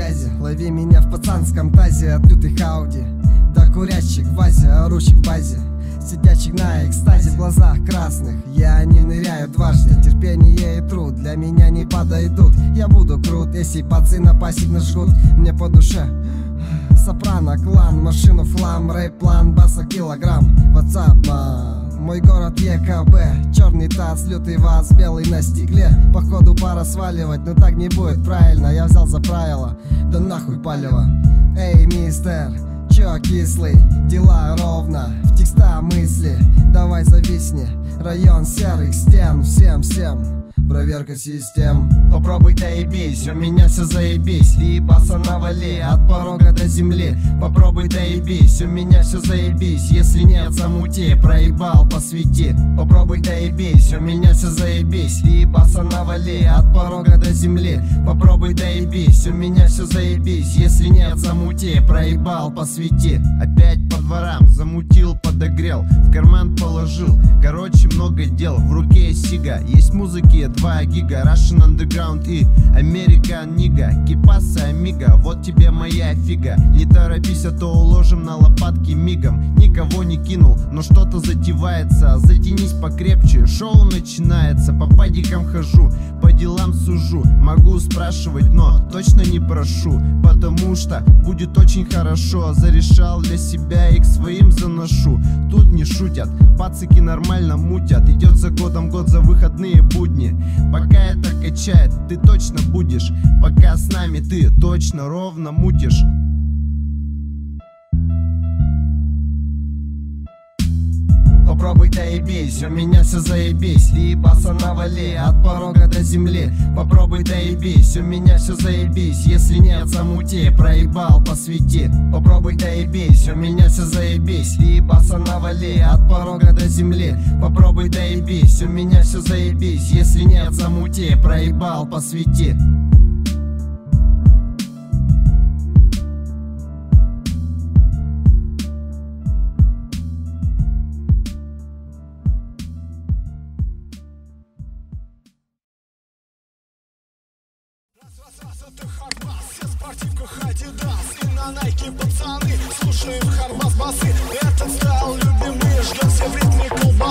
связи. Лови меня в пацанском тазе, от лютых ауди до курящих в вазе, орущих в базе, сидящих на экстазе, в глазах красных. Я не ныряю дважды, терпение и труд для меня не подойдут. Я буду крут, если пацаны пассивно жгут. Мне по душе сопрано, клан, машину флам, рэп-план, баса килограмм. WhatsApp, мой город ЕКБ, черный таз, лютый вас, белый на стекле. Походу пора сваливать, но так не будет правильно. Я взял за правило, да нахуй палево. Эй, мистер, чё кислый? Дела ровно, в текста мысли. Давай зависни, район серых стен. Всем проверка систем. Попробуй доебись, у меня все заебись. И баса навали от порога до земли. Попробуй доебись, у меня все заебись. Если нет, замути, проебал, посвети. Попробуй доебись, у меня все заебись. И баса навали от порога до земли. Попробуй доебись, у меня все заебись. Если нет, замути, проебал, посвети. Опять по дворам, замутил, подогрел, в карман положил. Короче, много дел, в руке сига. Есть музыки 2 гига, Russian Underground и American Nigga. Кипаса, амиго, вот тебе моя фига. Не торопись, а то уложим на лопатки мигом. Никого не кинул, но что-то затевается. Затянись покрепче, шоу начинается. По падикам хожу, по делам сужу. Могу спрашивать, но точно не прошу, потому что будет очень хорошо. Зарешал для себя и к своим заношу. Тут не шутят, пацики нормально мутят. Идет за годом год, за выходные будни. Пока это качает, ты точно будешь. Пока с нами ты точно ровно мутишь. Попробуй доебись, у меня все заебись. И баса навали от порога до земли. Попробуй доебись, у меня все заебись. Если нет, замути, проебал, посвети. Попробуй доебись, у меня все заебись. И баса навали от порога до земли. Попробуй доебись, у меня все заебись. Если нет, замути, проебал, посвети. Это Хардбас, все в спортивках Адидас. И на Найке пацаны слушаем Хардбас басы. Этот стайл любимый, ждем все в ритме колбасы.